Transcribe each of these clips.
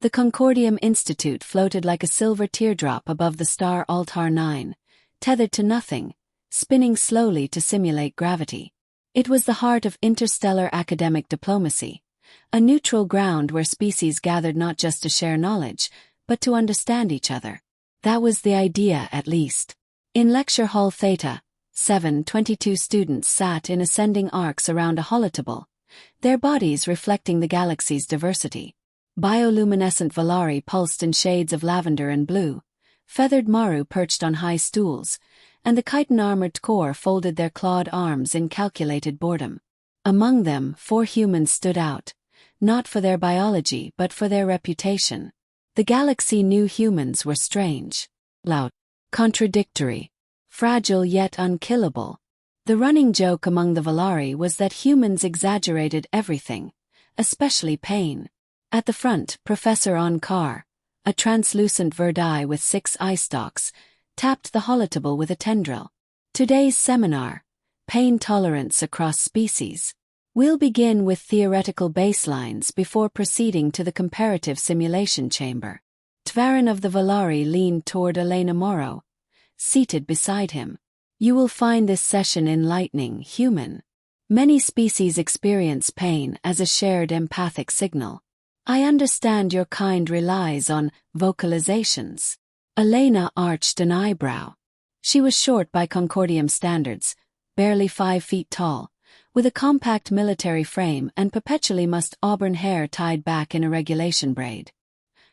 The Concordium Institute floated like a silver teardrop above the star Altar 9, tethered to nothing, spinning slowly to simulate gravity. It was the heart of interstellar academic diplomacy, a neutral ground where species gathered not just to share knowledge, but to understand each other. That was the idea, at least. In Lecture Hall Theta, 22 students sat in ascending arcs around a holotable, their bodies reflecting the galaxy's diversity. Bioluminescent Valari pulsed in shades of lavender and blue, feathered Maru perched on high stools, and the chitin-armored core folded their clawed arms in calculated boredom. Among them, 4 humans stood out, not for their biology but for their reputation. The galaxy knew humans were strange, loud, contradictory, fragile yet unkillable. The running joke among the Valari was that humans exaggerated everything, especially pain. At the front, Professor Onkar, a translucent Verdi with 6 eye stalks, tapped the holotable with a tendril. Today's seminar, Pain Tolerance Across Species. We'll begin with theoretical baselines before proceeding to the comparative simulation chamber. Tvarin of the Valari leaned toward Elena Morrow, seated beside him. You will find this session enlightening, human. Many species experience pain as a shared empathic signal. I understand your kind relies on vocalizations. Elena arched an eyebrow. She was short by Concordium standards, barely 5 feet tall, with a compact military frame and perpetually mussed auburn hair tied back in a regulation braid.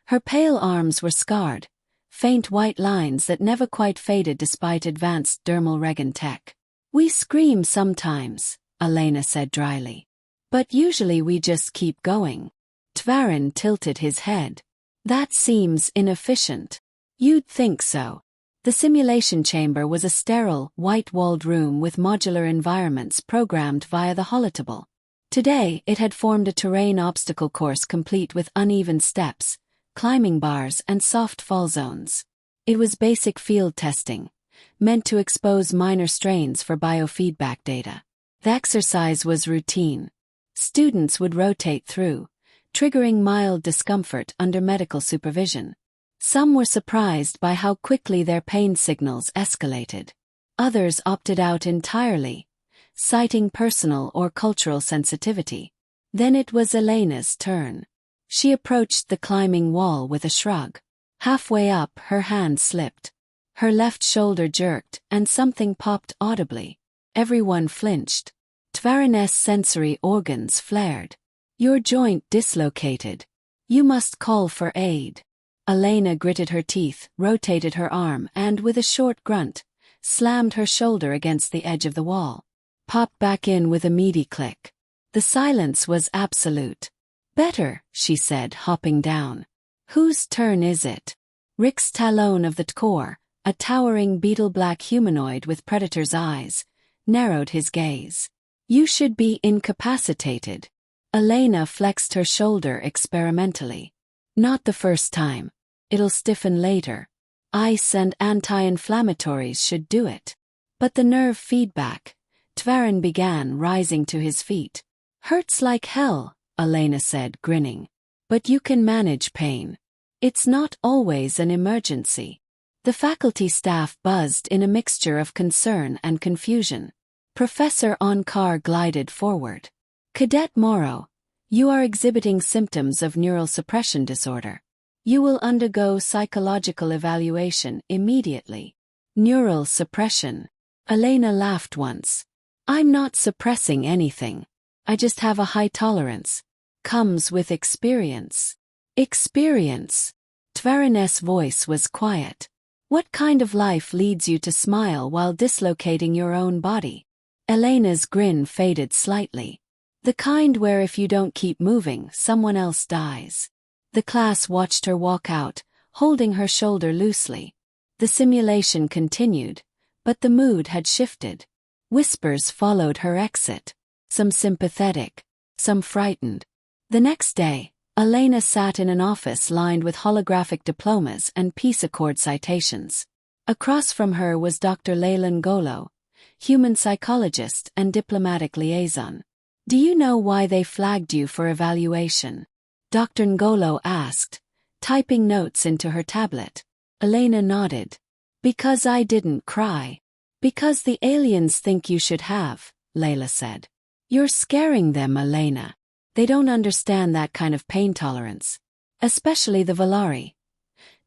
Her pale arms were scarred, faint white lines that never quite faded despite advanced dermal regen tech. We scream sometimes, Elena said dryly. But usually we just keep going. Tvarin tilted his head. That seems inefficient. You'd think so. The simulation chamber was a sterile, white-walled room with modular environments programmed via the holotable. Today, it had formed a terrain obstacle course complete with uneven steps, climbing bars and soft fall zones. It was basic field testing, meant to expose minor strains for biofeedback data. The exercise was routine. Students would rotate through, triggering mild discomfort under medical supervision. Some were surprised by how quickly their pain signals escalated. Others opted out entirely, citing personal or cultural sensitivity. Then it was Elena's turn. She approached the climbing wall with a shrug. Halfway up, her hand slipped. Her left shoulder jerked, and something popped audibly. Everyone flinched. Tvarin's sensory organs flared. Your joint dislocated. You must call for aid. Elena gritted her teeth, rotated her arm, and with a short grunt, slammed her shoulder against the edge of the wall. Popped back in with a meaty click. The silence was absolute. Better, she said, hopping down. Whose turn is it? Rix Talon of the Tkor, a towering beetle-black humanoid with predator's eyes, narrowed his gaze. You should be incapacitated. Elena flexed her shoulder experimentally. Not the first time. It'll stiffen later. Ice and anti-inflammatories should do it. But the nerve feedback. Tvarin began, rising to his feet. Hurts like hell, Elena said, grinning. But you can manage pain. It's not always an emergency. The faculty staff buzzed in a mixture of concern and confusion. Professor Onkar glided forward. Cadet Morrow, you are exhibiting symptoms of neural suppression disorder. You will undergo psychological evaluation immediately. Neural suppression. Elena laughed once. I'm not suppressing anything. I just have a high tolerance. Comes with experience. Experience. Tvarin's voice was quiet. What kind of life leads you to smile while dislocating your own body? Elena's grin faded slightly. The kind where if you don't keep moving, someone else dies. The class watched her walk out, holding her shoulder loosely. The simulation continued, but the mood had shifted. Whispers followed her exit. Some sympathetic, some frightened. The next day, Elena sat in an office lined with holographic diplomas and peace accord citations. Across from her was Dr. Leyland Golo, human psychologist and diplomatic liaison. Do you know why they flagged you for evaluation? Dr. Ngolo asked, typing notes into her tablet. Elena nodded. Because I didn't cry. Because the aliens think you should have, Layla said. You're scaring them, Elena. They don't understand that kind of pain tolerance. Especially the Valari.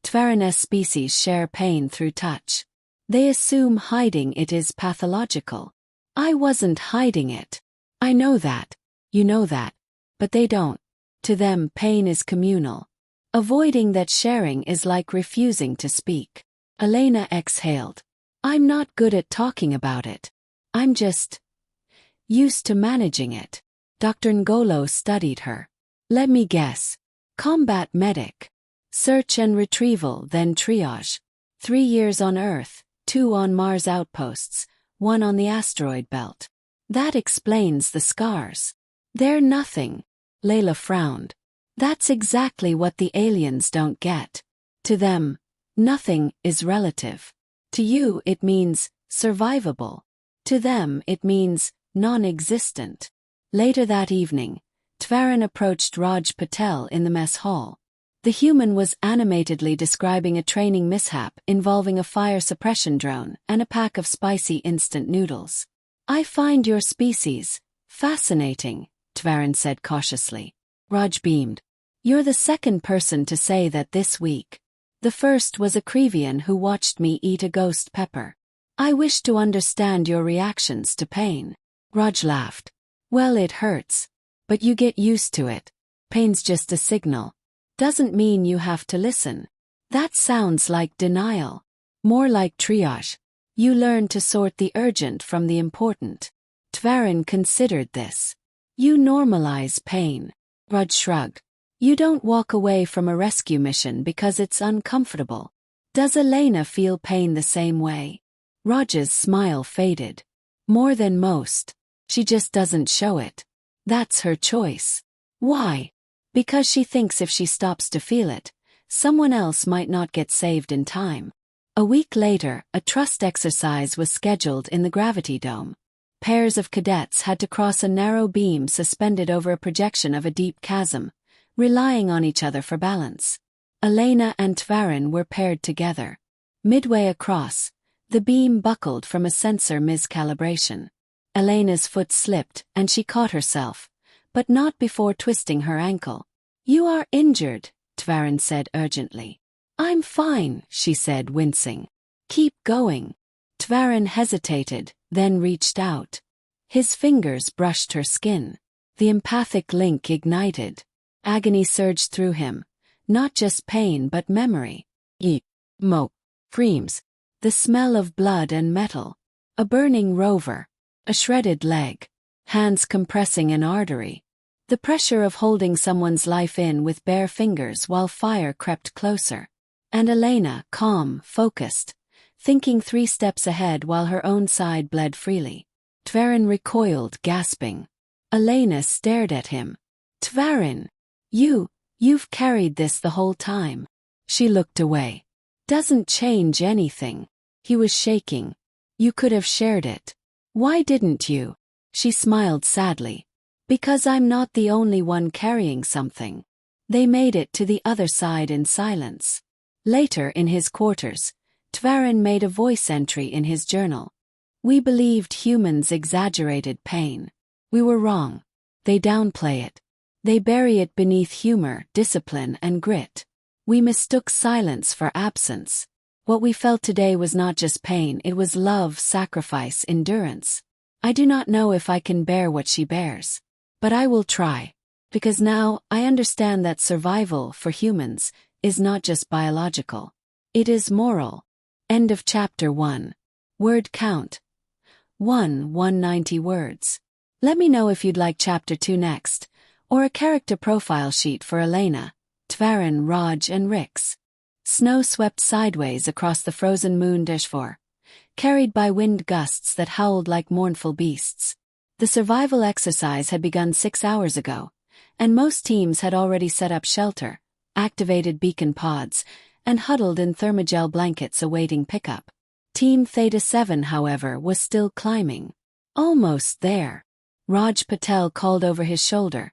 Tvaran's species share pain through touch. They assume hiding it is pathological. I wasn't hiding it. I know that. You know that. But they don't. To them, pain is communal. Avoiding that sharing is like refusing to speak. Elena exhaled. I'm not good at talking about it. I'm just used to managing it. Dr. Ngolo studied her. Let me guess. Combat medic. Search and retrieval, then triage. 3 years on Earth, 2 on Mars outposts, 1 on the asteroid belt. That explains the scars. They're nothing. Layla frowned. That's exactly what the aliens don't get. To them, nothing is relative. To you it means survivable. To them it means non-existent. Later that evening, Tvaran approached Raj Patel in the mess hall. The human was animatedly describing a training mishap involving a fire suppression drone and a pack of spicy instant noodles. I find your species fascinating, Tvaran said cautiously. Raj beamed. You're the second person to say that this week. The first was a Crevian who watched me eat a ghost pepper. I wish to understand your reactions to pain. Raj laughed. Well, it hurts. But you get used to it. Pain's just a signal. Doesn't mean you have to listen. That sounds like denial. More like triage. You learn to sort the urgent from the important. Tvaran considered this. You normalize pain. Raj shrugged. You don't walk away from a rescue mission because it's uncomfortable. Does Elena feel pain the same way? Raj's smile faded. More than most. She just doesn't show it. That's her choice. Why? Because she thinks if she stops to feel it, someone else might not get saved in time. A week later, a trust exercise was scheduled in the gravity dome. Pairs of cadets had to cross a narrow beam suspended over a projection of a deep chasm, relying on each other for balance. Elena and Tvaran were paired together. Midway across, the beam buckled from a sensor miscalibration. Elena's foot slipped and she caught herself, but not before twisting her ankle. You are injured, Tvaran said urgently. I'm fine, she said, wincing. Keep going. Tvaran hesitated, then reached out. His fingers brushed her skin. The empathic link ignited. Agony surged through him. Not just pain but memory. Screams. The smell of blood and metal. A burning rover. A shredded leg. Hands compressing an artery. The pressure of holding someone's life in with bare fingers while fire crept closer. And Elena, calm, focused, thinking 3 steps ahead while her own side bled freely. Tvaran recoiled, gasping. Elena stared at him. Tvaran! You've carried this the whole time. She looked away. Doesn't change anything. He was shaking. You could have shared it. Why didn't you? She smiled sadly. Because I'm not the only one carrying something. They made it to the other side in silence. Later in his quarters, Tvaran made a voice entry in his journal. We believed humans exaggerated pain. We were wrong. They downplay it. They bury it beneath humor, discipline, and grit. We mistook silence for absence. What we felt today was not just pain, it was love, sacrifice, endurance. I do not know if I can bear what she bears. But I will try. Because now, I understand that survival, for humans, is not just biological. It is moral. End of chapter 1. Word count. 190 words. Let me know if you'd like chapter 2 next, or a character profile sheet for Elena, Tvaran, Raj, and Rix. Snow swept sideways across the frozen moon Deshvor, carried by wind gusts that howled like mournful beasts. The survival exercise had begun 6 hours ago, and most teams had already set up shelter, activated beacon pods, and huddled in thermogel blankets awaiting pickup. Team Theta 7, however, was still climbing. Almost there. Raj Patel called over his shoulder,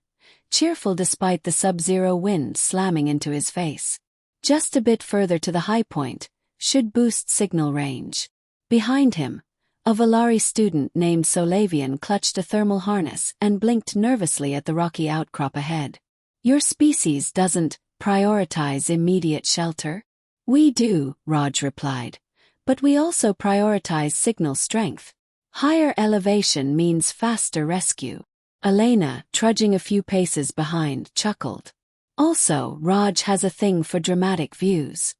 cheerful despite the sub-zero wind slamming into his face. Just a bit further to the high point, should boost signal range. Behind him, a Valari student named Solavian clutched a thermal harness and blinked nervously at the rocky outcrop ahead. Your species doesn't prioritize immediate shelter? We do, Raj replied. But we also prioritize signal strength. Higher elevation means faster rescue. Elena, trudging a few paces behind, chuckled. Also, Raj has a thing for dramatic views.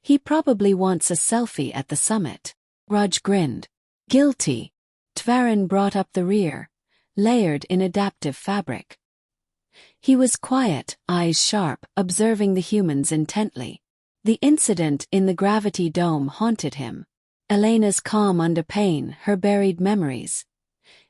He probably wants a selfie at the summit. Raj grinned. Guilty. Tvarin brought up the rear, layered in adaptive fabric. He was quiet, eyes sharp, observing the humans intently. The incident in the gravity dome haunted him. Elena's calm under pain, her buried memories.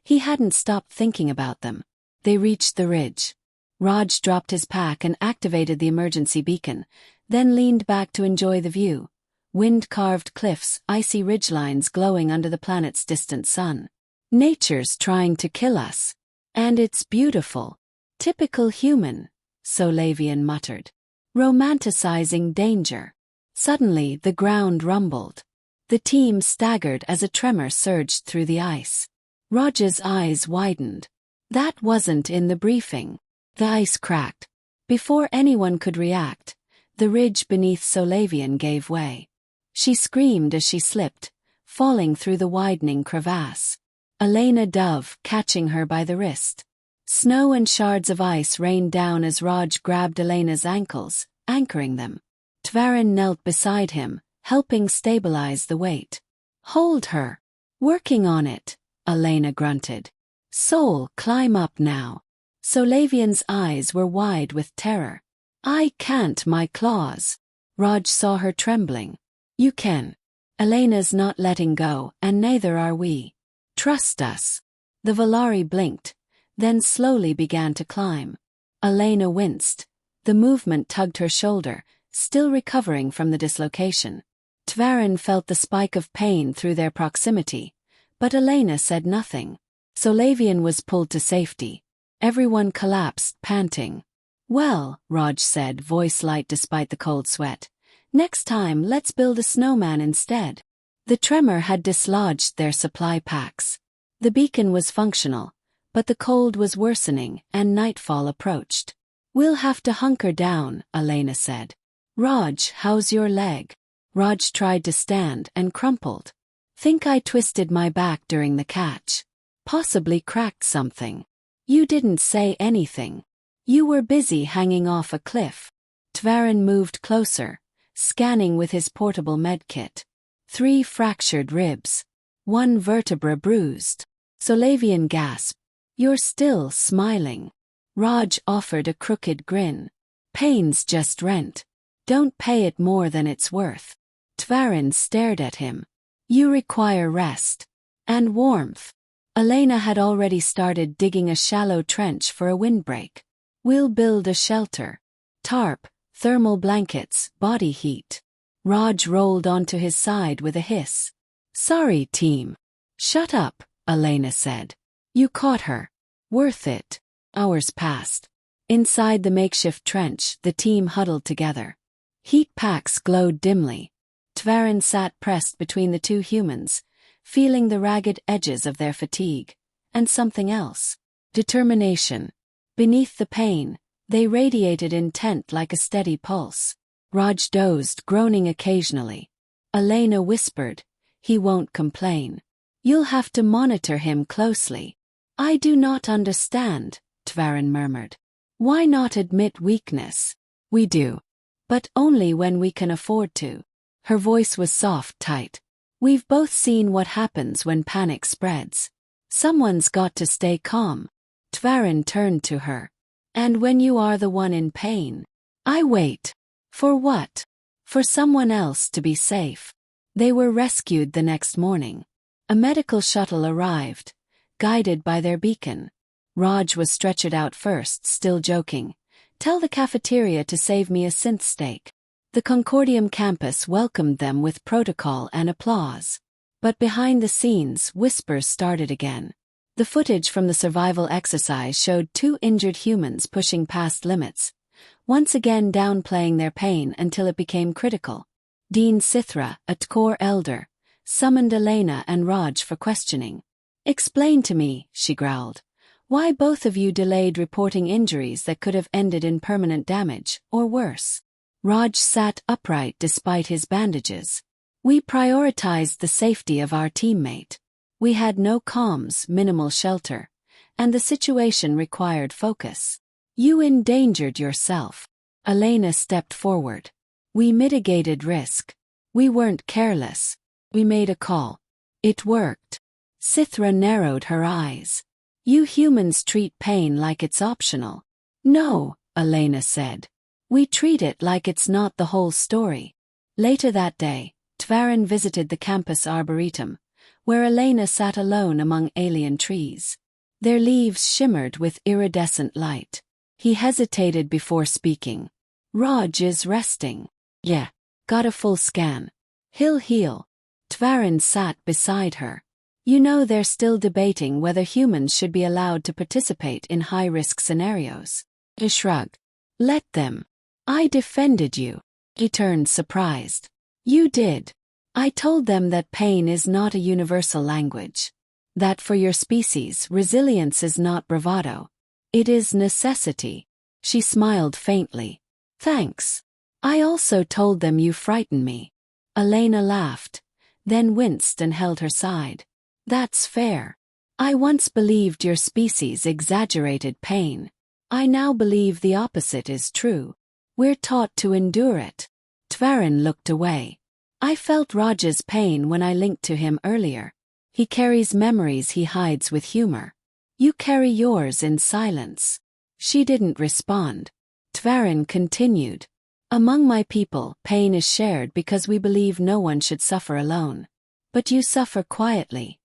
He hadn't stopped thinking about them. They reached the ridge. Raj dropped his pack and activated the emergency beacon, then leaned back to enjoy the view. Wind-carved cliffs, icy ridgelines glowing under the planet's distant sun. Nature's trying to kill us. And it's beautiful. Typical human, Solavian muttered. Romanticizing danger. Suddenly the ground rumbled. The team staggered as a tremor surged through the ice. Raj's eyes widened. That wasn't in the briefing. The ice cracked. Before anyone could react, the ridge beneath Solavian gave way. She screamed as she slipped, falling through the widening crevasse. Elena dove, catching her by the wrist. Snow and shards of ice rained down as Raj grabbed Elena's ankles, anchoring them. Tvarin knelt beside him, helping stabilize the weight. Hold her. Working on it, Elena grunted. Soul, climb up now. Solavian's eyes were wide with terror. I can't, my claws. Raj saw her trembling. You can. Elena's not letting go, and neither are we. Trust us. The Valari blinked, then slowly began to climb. Elena winced. The movement tugged her shoulder, still recovering from the dislocation. Tvarin felt the spike of pain through their proximity, but Elena said nothing. Solavian was pulled to safety. Everyone collapsed, panting. Well, Raj said, voice light despite the cold sweat. Next time, let's build a snowman instead. The tremor had dislodged their supply packs. The beacon was functional, but the cold was worsening and nightfall approached. We'll have to hunker down, Elena said. Raj, how's your leg? Raj tried to stand and crumpled. Think I twisted my back during the catch. Possibly cracked something. You didn't say anything. You were busy hanging off a cliff. Tvarin moved closer, scanning with his portable medkit. 3 fractured ribs. 1 vertebra bruised. Solavian gasped. You're still smiling. Raj offered a crooked grin. Pain's just rent. Don't pay it more than it's worth. Tvarin stared at him. You require rest. And warmth. Elena had already started digging a shallow trench for a windbreak. We'll build a shelter. Tarp, thermal blankets, body heat. Raj rolled onto his side with a hiss. Sorry, team. Shut up, Elena said. You caught her. Worth it. Hours passed. Inside the makeshift trench, the team huddled together. Heat packs glowed dimly. Tvarin sat pressed between the 2 humans, feeling the ragged edges of their fatigue. And something else. Determination. Beneath the pain, they radiated intent like a steady pulse. Raj dozed, groaning occasionally. Elena whispered, he won't complain. You'll have to monitor him closely. I do not understand, Tvarin murmured. Why not admit weakness? We do. But only when we can afford to. Her voice was soft, tight. We've both seen what happens when panic spreads. Someone's got to stay calm. Tvarin turned to her. And when you are the one in pain, I wait. For what? For someone else to be safe. They were rescued the next morning. A medical shuttle arrived, guided by their beacon. Raj was stretchered out first, still joking. Tell the cafeteria to save me a synth steak. The Concordium campus welcomed them with protocol and applause. But behind the scenes, whispers started again. The footage from the survival exercise showed 2 injured humans pushing past limits, once again downplaying their pain until it became critical. Dean Sithra, a Tkor elder, summoned Elena and Raj for questioning. "Explain to me," she growled, "why both of you delayed reporting injuries that could have ended in permanent damage, or worse." Raj sat upright despite his bandages. "We prioritized the safety of our teammate. We had no comms, minimal shelter, and the situation required focus. You endangered yourself." Elena stepped forward. "We mitigated risk. We weren't careless. We made a call. It worked." Sithra narrowed her eyes. "You humans treat pain like it's optional." "No," Elena said. "We treat it like it's not the whole story." Later that day, Tvarin visited the campus arboretum, where Elena sat alone among alien trees. Their leaves shimmered with iridescent light. He hesitated before speaking. "Raj is resting." "Yeah. Got a full scan. He'll heal." Tvarin sat beside her. "You know they're still debating whether humans should be allowed to participate in high-risk scenarios." He shrugged. "Let them. I defended you." He turned surprised. "You did. I told them that pain is not a universal language. That for your species, resilience is not bravado. It is necessity." She smiled faintly. "Thanks. I also told them you frighten me." Elena laughed, then winced and held her side. "That's fair. I once believed your species exaggerated pain. I now believe the opposite is true. We're taught to endure it." Tvarin looked away. "I felt Raj's pain when I linked to him earlier. He carries memories he hides with humor. You carry yours in silence." She didn't respond. Tvarin continued. "Among my people, pain is shared because we believe no one should suffer alone. But you suffer quietly,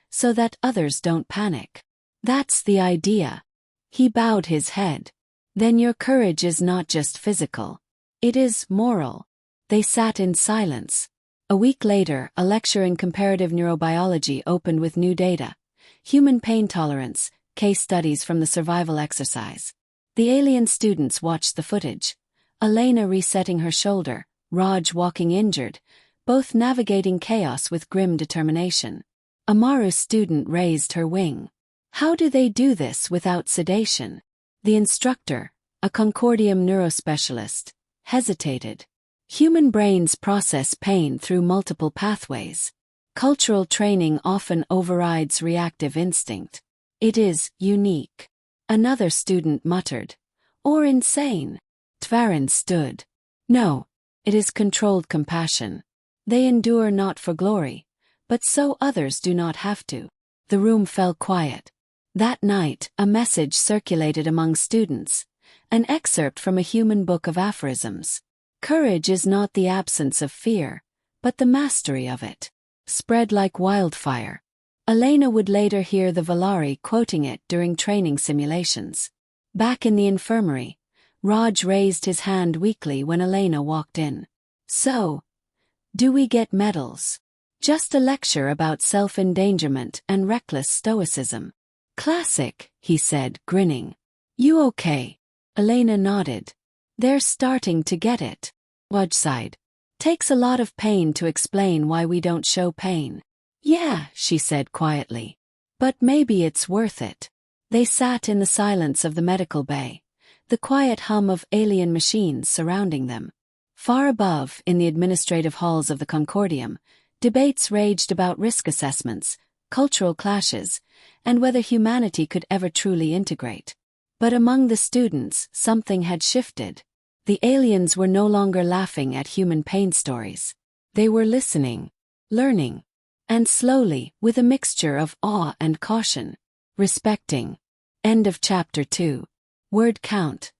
so that others don't panic. That's the idea." He bowed his head. "Then your courage is not just physical. It is moral." They sat in silence. A week later, a lecture in comparative neurobiology opened with new data. Human pain tolerance, case studies from the survival exercise. The alien students watched the footage. Elena resetting her shoulder, Raj walking injured, both navigating chaos with grim determination. Amaru's student raised her wing. "How do they do this without sedation?" The instructor, a Concordium neurospecialist, hesitated. "Human brains process pain through multiple pathways. Cultural training often overrides reactive instinct. It is unique." Another student muttered. "Or insane." Tvarin stood. "No, it is controlled compassion. They endure not for glory, but so others do not have to." The room fell quiet. That night, a message circulated among students, an excerpt from a human book of aphorisms. "Courage is not the absence of fear, but the mastery of it." Spread like wildfire. Elena would later hear the Valari quoting it during training simulations. Back in the infirmary, Raj raised his hand weakly when Elena walked in. "So, do we get medals?" "Just a lecture about self-endangerment and reckless stoicism." "Classic," he said, grinning. "You okay?" Elena nodded. "They're starting to get it." Raj sighed. "Takes a lot of pain to explain why we don't show pain." "Yeah," she said quietly. "But maybe it's worth it." They sat in the silence of the medical bay, the quiet hum of alien machines surrounding them. Far above, in the administrative halls of the Concordium, debates raged about risk assessments, cultural clashes, and whether humanity could ever truly integrate. But among the students, something had shifted. The aliens were no longer laughing at human pain stories. They were listening, learning, and slowly, with a mixture of awe and caution, respecting. End of chapter 2. Word count.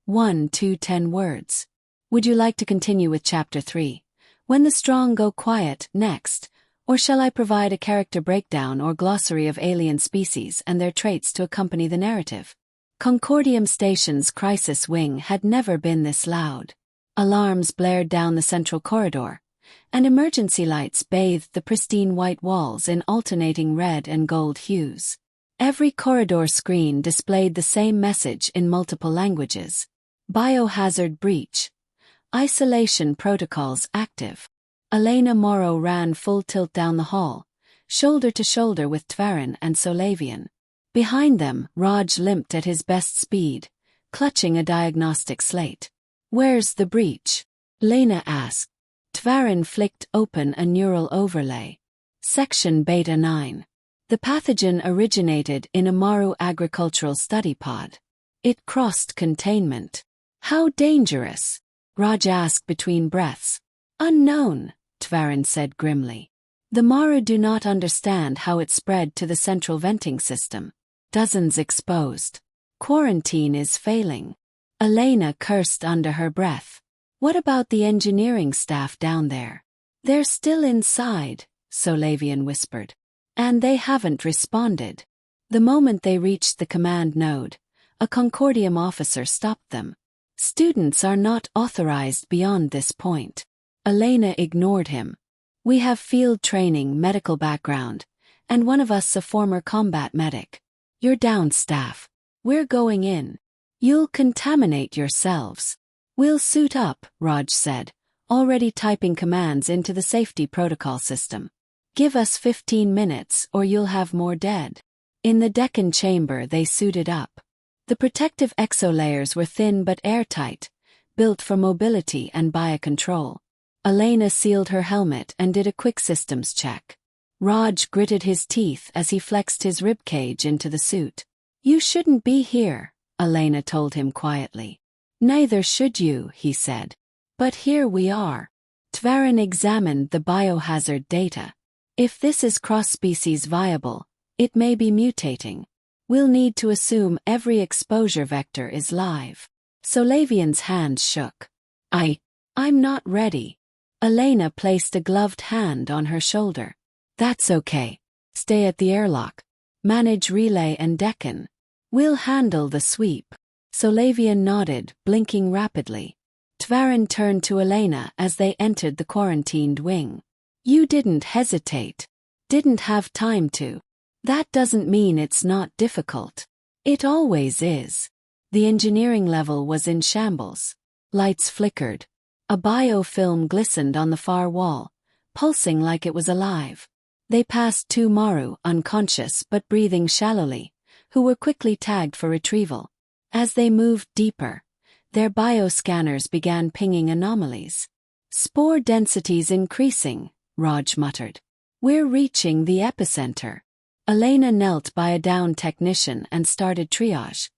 1 to 10 words. Would you like to continue with chapter 3? When the strong go quiet, next, or shall I provide a character breakdown or glossary of alien species and their traits to accompany the narrative? Concordium Station's crisis wing had never been this loud. Alarms blared down the central corridor, and emergency lights bathed the pristine white walls in alternating red and gold hues. Every corridor screen displayed the same message in multiple languages. Biohazard breach. Isolation protocols active. Elena Morrow ran full tilt down the hall, shoulder to shoulder with Tverin and Solavian. Behind them, Raj limped at his best speed, clutching a diagnostic slate. "Where's the breach?" Lena asked. Tverin flicked open a neural overlay. Section Beta 9. The pathogen originated in a Maru agricultural study pod. It crossed containment. "How dangerous?" Raj asked between breaths. "Unknown," Tverin said grimly. "The Maru do not understand how it spread to the central venting system. Dozens exposed. Quarantine is failing." Elena cursed under her breath. "What about the engineering staff down there?" "They're still inside," Solavian whispered. "And they haven't responded." The moment they reached the command node, a Concordium officer stopped them. "Students are not authorized beyond this point." Elena ignored him. "We have field training, medical background, and one of us a former combat medic. You're down, staff. We're going in. You'll contaminate yourselves." "We'll suit up," Raj said, already typing commands into the safety protocol system. "Give us 15 minutes or you'll have more dead." In the Deccan chamber they suited up. The protective exolayers were thin but airtight, built for mobility and biocontrol. Elena sealed her helmet and did a quick systems check. Raj gritted his teeth as he flexed his ribcage into the suit. "You shouldn't be here," Elena told him quietly. "Neither should you," he said. "But here we are." Tverin examined the biohazard data. "If this is cross-species viable, it may be mutating. We'll need to assume every exposure vector is live." Solavian's hands shook. I'm not ready." Elena placed a gloved hand on her shoulder. "That's okay. Stay at the airlock. Manage relay and Deccan. We'll handle the sweep." Solavian nodded, blinking rapidly. Tverin turned to Elena as they entered the quarantined wing. "You didn't hesitate. Didn't have time to. That doesn't mean it's not difficult. It always is." The engineering level was in shambles. Lights flickered. A biofilm glistened on the far wall, pulsing like it was alive. They passed 2 Maru, unconscious but breathing shallowly, who were quickly tagged for retrieval. As they moved deeper, their bioscanners began pinging anomalies. "Spore densities increasing," Raj muttered. "We're reaching the epicenter." Elena knelt by a downed technician and started triage.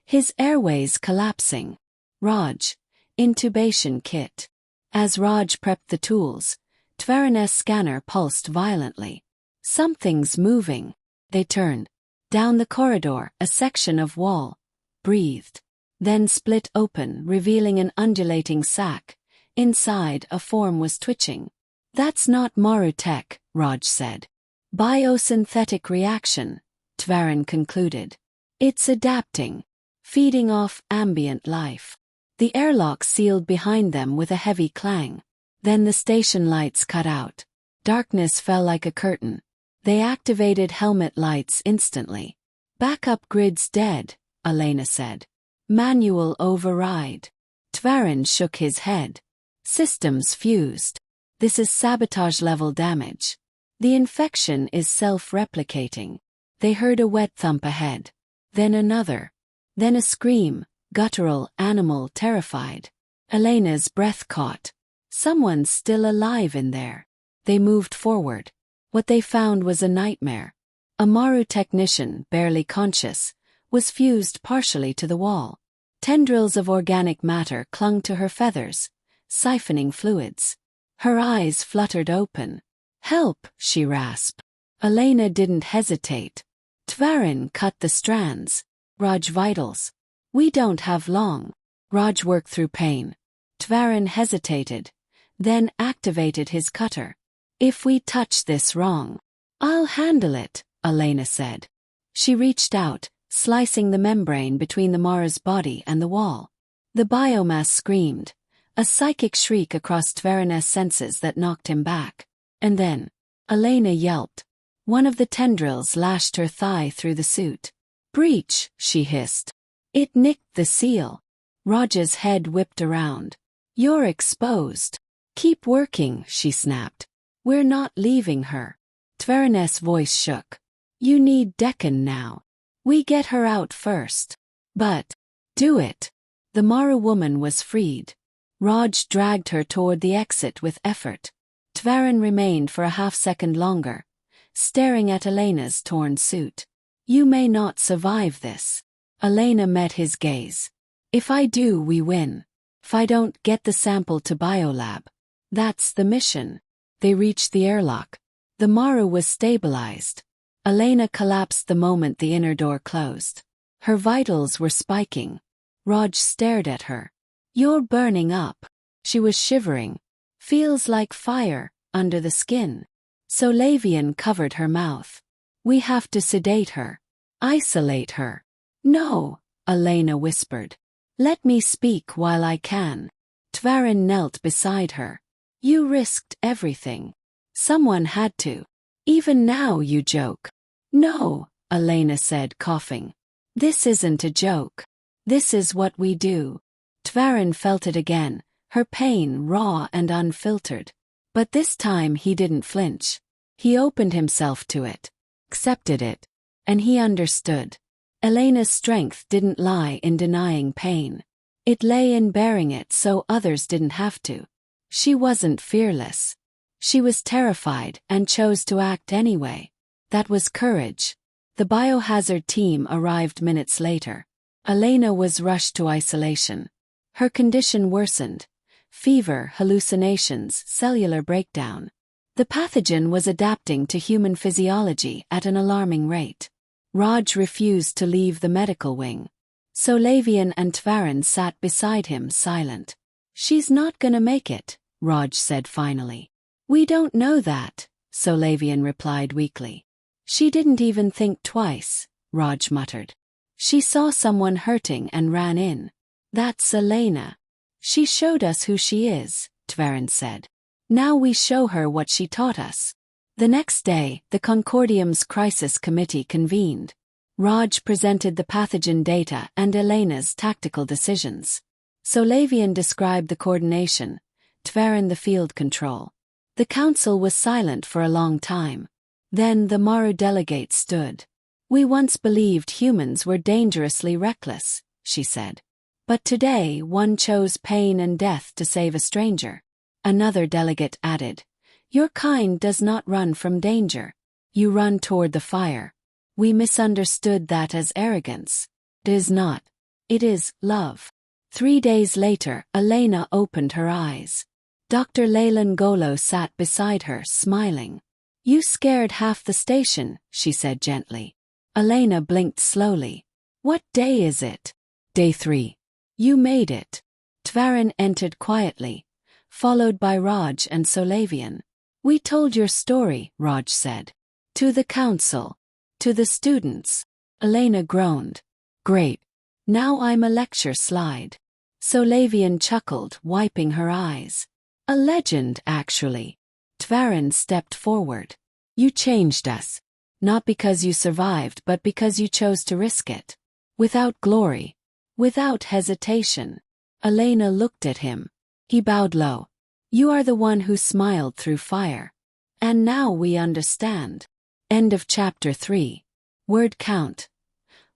"His airways collapsing. Raj, intubation kit." As Raj prepped the tools, Tverin's scanner pulsed violently. "Something's moving." They turned. Down the corridor, a section of wall breathed, then split open, revealing an undulating sac. Inside, a form was twitching. "That's not Maru tech," Raj said. "Biosynthetic reaction," Tverin concluded. "It's adapting, feeding off ambient life." The airlock sealed behind them with a heavy clang. Then the station lights cut out. Darkness fell like a curtain. They activated helmet lights instantly. "Backup grid's dead," Elena said. "Manual override." Tverin shook his head. "Systems fused. This is sabotage-level damage. The infection is self-replicating." They heard a wet thump ahead. Then another. Then a scream, guttural, animal, terrified. Elena's breath caught. Someone's still alive in there. They moved forward. What they found was a nightmare. A Maru technician, barely conscious, was fused partially to the wall. Tendrils of organic matter clung to her feathers, siphoning fluids. Her eyes fluttered open. "Help," she rasped. Elena didn't hesitate. Tverin cut the strands. "Raj, vitals. We don't have long." Raj worked through pain. Tverin hesitated, then activated his cutter. "If we touch this wrong." "I'll handle it," Elena said. She reached out, slicing the membrane between the Mara's body and the wall. The biomass screamed, a psychic shriek across Tverin's senses that knocked him back. And then, Elena yelped. One of the tendrils lashed her thigh through the suit. "Breach," she hissed. "It nicked the seal." Raj's head whipped around. You're exposed. Keep working, she snapped. We're not leaving her. Tverin's voice shook. You need Deccan now. We get her out first. But, do it. The Maru woman was freed. Raj dragged her toward the exit with effort. Tverin remained for a half-second longer, staring at Elena's torn suit. You may not survive this. Elena met his gaze. If I do, we win. If I don't, get the sample to Biolab. That's the mission. They reached the airlock. The Maru was stabilized. Elena collapsed the moment the inner door closed. Her vitals were spiking. Raj stared at her. You're burning up. She was shivering. Feels like fire, under the skin. So Lavian covered her mouth. We have to sedate her. Isolate her. No, Elena whispered. Let me speak while I can. Tverin knelt beside her. You risked everything. Someone had to. Even now you joke. No, Elena said, coughing. This isn't a joke. This is what we do. Tverin felt it again, her pain raw and unfiltered. But this time he didn't flinch. He opened himself to it, accepted it, and he understood. Elena's strength didn't lie in denying pain. It lay in bearing it so others didn't have to. She wasn't fearless. She was terrified and chose to act anyway. That was courage. The biohazard team arrived minutes later. Elena was rushed to isolation. Her condition worsened. Fever, hallucinations, cellular breakdown. The pathogen was adapting to human physiology at an alarming rate. Raj refused to leave the medical wing. So Lavian and Tverin sat beside him silent. She's not gonna make it, Raj said finally. We don't know that, so Lavian replied weakly. She didn't even think twice, Raj muttered. She saw someone hurting and ran in. That's Elena. She showed us who she is, Tverin said. Now we show her what she taught us. The next day, the Concordium's crisis committee convened. Raj presented the pathogen data and Elena's tactical decisions. So Lavian described the coordination, Tverin the field control. The council was silent for a long time. Then the Maru delegate stood. We once believed humans were dangerously reckless, she said. But today one chose pain and death to save a stranger. Another delegate added, Your kind does not run from danger. You run toward the fire. We misunderstood that as arrogance. It is not. It is love. 3 days later, Elena opened her eyes. Dr. Leyland Golo sat beside her, smiling. You scared half the station, she said gently. Elena blinked slowly. What day is it? Day 3. You made it. Tverin entered quietly, followed by Raj and Solavian. We told your story, Raj said. To the council. To the students. Elena groaned. Great. Now I'm a lecture slide. Solavian chuckled, wiping her eyes. A legend, actually. Tverin stepped forward. You changed us. Not because you survived, but because you chose to risk it. Without glory. Without hesitation. Elena looked at him. He bowed low. You are the one who smiled through fire. And now we understand. End of chapter 3. Word count.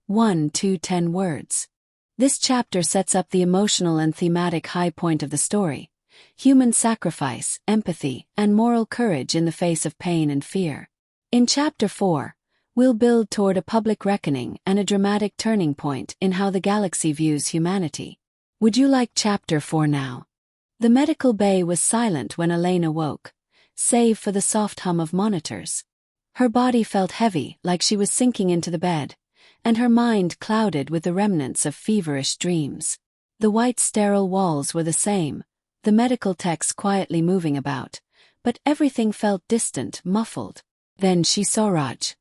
1 to 10 words. This chapter sets up the emotional and thematic high point of the story. Human sacrifice, empathy, and moral courage in the face of pain and fear. In chapter 4, we'll build toward a public reckoning and a dramatic turning point in how the galaxy views humanity. Would you like chapter 4 now? The medical bay was silent when Elena woke, save for the soft hum of monitors. Her body felt heavy, like she was sinking into the bed, and her mind clouded with the remnants of feverish dreams. The white sterile walls were the same, the medical techs quietly moving about, but everything felt distant, muffled. Then she saw Raj.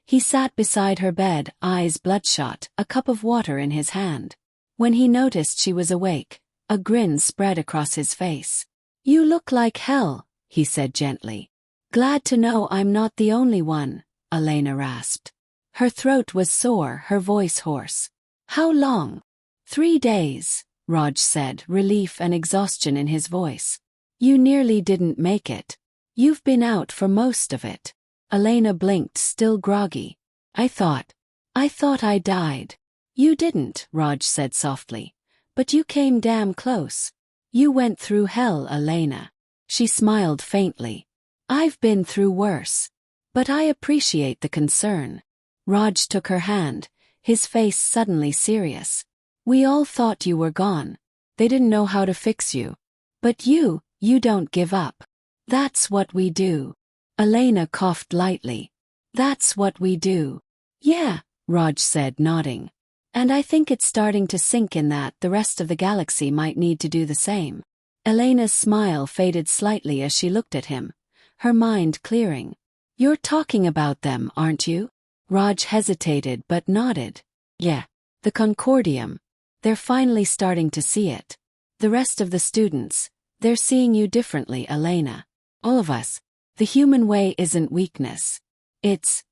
He sat beside her bed, eyes bloodshot, a cup of water in his hand. When he noticed she was awake, a grin spread across his face. You look like hell, he said gently. Glad to know I'm not the only one, Elena rasped. Her throat was sore, her voice hoarse. How long? 3 days, Raj said, relief and exhaustion in his voice. You nearly didn't make it. You've been out for most of it. Elena blinked, still groggy. I thought I died. You didn't, Raj said softly. But you came damn close. You went through hell, Elena. She smiled faintly. I've been through worse. But I appreciate the concern. Raj took her hand, his face suddenly serious. We all thought you were gone. They didn't know how to fix you. But you don't give up. That's what we do. Elena coughed lightly. That's what we do. Yeah, Raj said, nodding. And I think it's starting to sink in that the rest of the galaxy might need to do the same. Elena's smile faded slightly as she looked at him, her mind clearing. You're talking about them, aren't you? Raj hesitated but nodded. Yeah. The Concordium. They're finally starting to see it. The rest of the students, they're seeing you differently, Elena. All of us. The human way isn't weakness. It's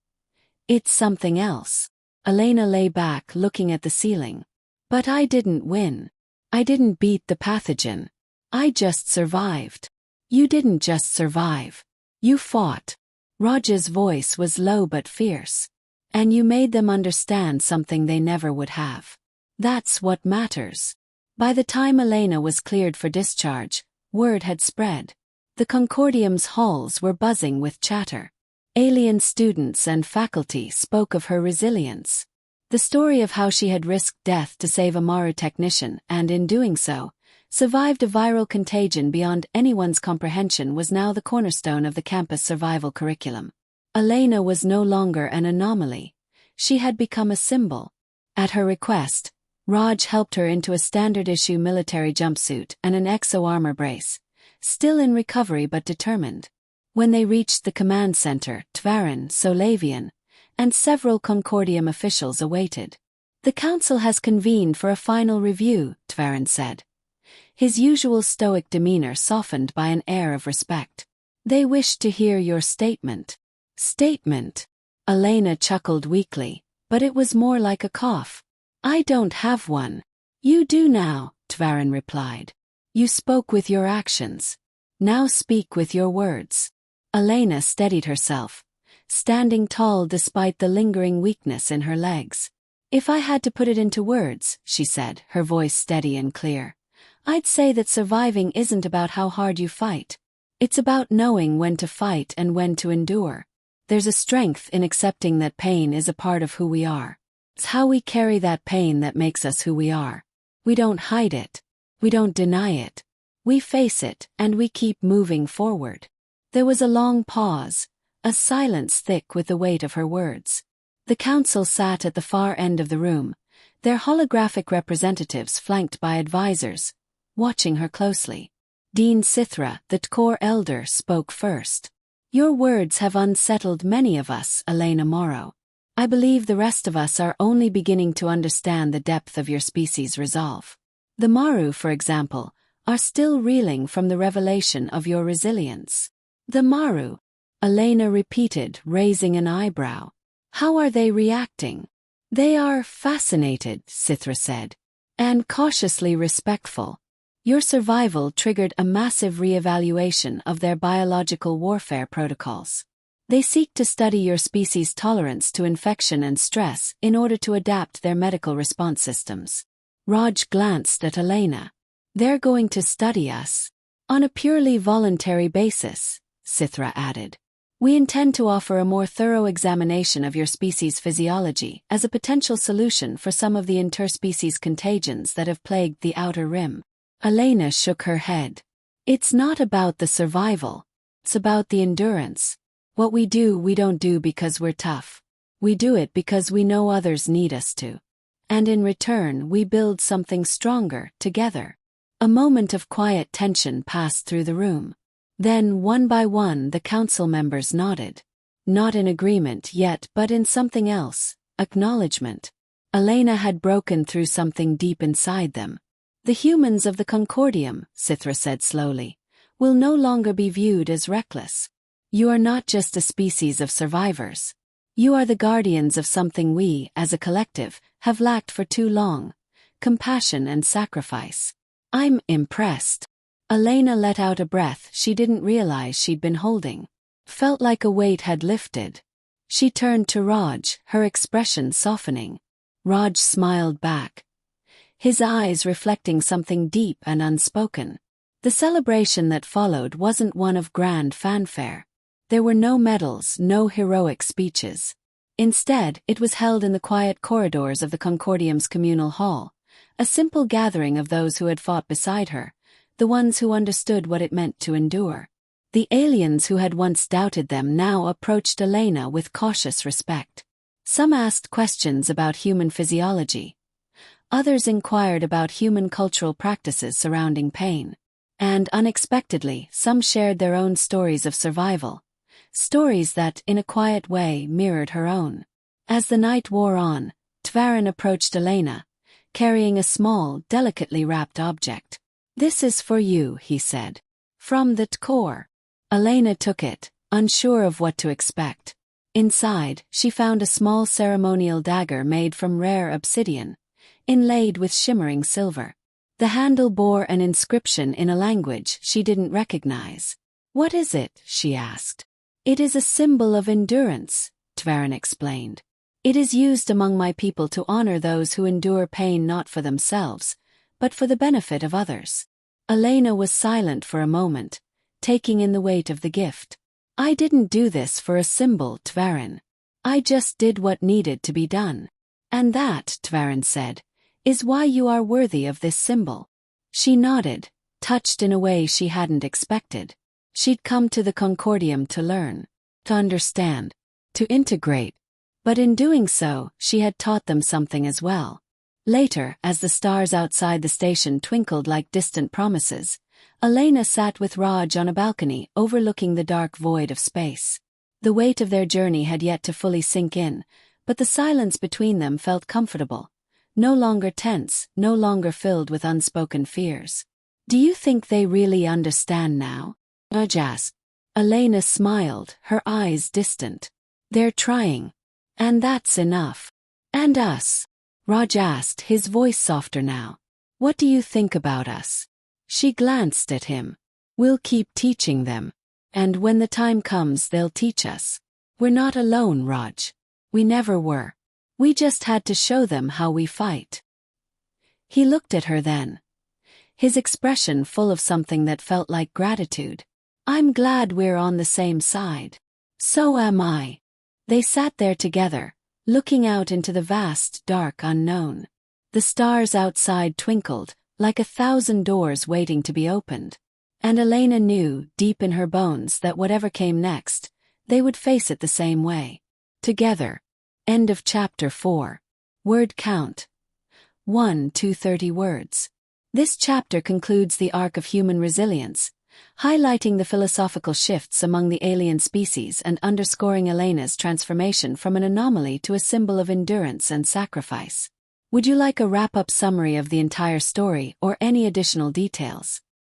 something else. Elena lay back, looking at the ceiling. But I didn't win. I didn't beat the pathogen. I just survived. You didn't just survive. You fought. Raj's voice was low but fierce. And you made them understand something they never would have. That's what matters. By the time Elena was cleared for discharge, word had spread. The Concordium's halls were buzzing with chatter. Alien students and faculty spoke of her resilience. The story of how she had risked death to save a Maru technician and, in doing so, survived a viral contagion beyond anyone's comprehension was now the cornerstone of the campus survival curriculum. Elena was no longer an anomaly. She had become a symbol. At her request, Raj helped her into a standard-issue military jumpsuit and an exo-armor brace, still in recovery but determined. When they reached the command center, Tvarin, Solavian, and several Concordium officials awaited. The council has convened for a final review, Tvarin said. His usual stoic demeanor softened by an air of respect. They wished to hear your statement. Statement? Elena chuckled weakly, but it was more like a cough. I don't have one. You do now, Tvarin replied. You spoke with your actions. Now speak with your words. Elena steadied herself, standing tall despite the lingering weakness in her legs. If I had to put it into words, she said, her voice steady and clear, I'd say that surviving isn't about how hard you fight. It's about knowing when to fight and when to endure. There's a strength in accepting that pain is a part of who we are. It's how we carry that pain that makes us who we are. We don't hide it. We don't deny it. We face it, and we keep moving forward. There was a long pause, a silence thick with the weight of her words. The council sat at the far end of the room, their holographic representatives flanked by advisors, watching her closely. Dean Sithra, the Tkor elder, spoke first. Your words have unsettled many of us, Elena Morrow. I believe the rest of us are only beginning to understand the depth of your species' resolve. The Maru, for example, are still reeling from the revelation of your resilience. The Maru, Elena repeated, raising an eyebrow. How are they reacting? They are fascinated, Sithra said, and cautiously respectful. Your survival triggered a massive re-evaluation of their biological warfare protocols. They seek to study your species' tolerance to infection and stress in order to adapt their medical response systems. Raj glanced at Elena. They're going to study us. On a purely voluntary basis, Sithra added. We intend to offer a more thorough examination of your species' physiology as a potential solution for some of the interspecies contagions that have plagued the Outer Rim. Elena shook her head. It's not about the survival. It's about the endurance. What we don't do because we're tough. We do it because we know others need us to. And in return, we build something stronger, together. A moment of quiet tension passed through the room. Then, one by one, the council members nodded. Not in agreement yet, but in something else, acknowledgement. Elena had broken through something deep inside them. The humans of the Concordium, Sithra said slowly, will no longer be viewed as reckless. You are not just a species of survivors. You are the guardians of something we, as a collective, have lacked for too long, compassion and sacrifice. I'm impressed. Elena let out a breath she didn't realize she'd been holding. Felt like a weight had lifted. She turned to Raj, her expression softening. Raj smiled back, his eyes reflecting something deep and unspoken. The celebration that followed wasn't one of grand fanfare. There were no medals, no heroic speeches. Instead, it was held in the quiet corridors of the Concordium's communal hall, a simple gathering of those who had fought beside her, the ones who understood what it meant to endure. The aliens who had once doubted them now approached Elena with cautious respect. Some asked questions about human physiology. Others inquired about human cultural practices surrounding pain. And unexpectedly, some shared their own stories of survival. Stories that, in a quiet way, mirrored her own. As the night wore on, Tvarin approached Elena, carrying a small, delicately wrapped object. "This is for you," he said. "From the core." Elena took it, unsure of what to expect. Inside, she found a small ceremonial dagger made from rare obsidian, inlaid with shimmering silver. The handle bore an inscription in a language she didn't recognize. "What is it?" she asked. "It is a symbol of endurance," Tvarin explained. "It is used among my people to honor those who endure pain not for themselves, but for the benefit of others." Elena was silent for a moment, taking in the weight of the gift. "I didn't do this for a symbol, Tvarin. I just did what needed to be done. And that," Tvarin said, "is why you are worthy of this symbol." She nodded, touched in a way she hadn't expected. She'd come to the Concordium to learn, to understand, to integrate. But in doing so, she had taught them something as well. Later, as the stars outside the station twinkled like distant promises, Elena sat with Raj on a balcony overlooking the dark void of space. The weight of their journey had yet to fully sink in, but the silence between them felt comfortable. No longer tense, no longer filled with unspoken fears. "Do you think they really understand now?" Raj asked. Elena smiled, her eyes distant. "They're trying. And that's enough." "And us?" Raj asked, his voice softer now. "What do you think about us?" She glanced at him. "We'll keep teaching them. And when the time comes, they'll teach us. We're not alone, Raj. We never were. We just had to show them how we fight." He looked at her then, his expression full of something that felt like gratitude. "I'm glad we're on the same side." "So am I." They sat there together, looking out into the vast, dark unknown. The stars outside twinkled, like 1,000 doors waiting to be opened. And Elena knew, deep in her bones, that whatever came next, they would face it the same way. Together. End of chapter 4. Word count. 1 to 30 words. This chapter concludes the arc of human resilience, highlighting the philosophical shifts among the alien species and underscoring Elena's transformation from an anomaly to a symbol of endurance and sacrifice. Would you like a wrap-up summary of the entire story or any additional details?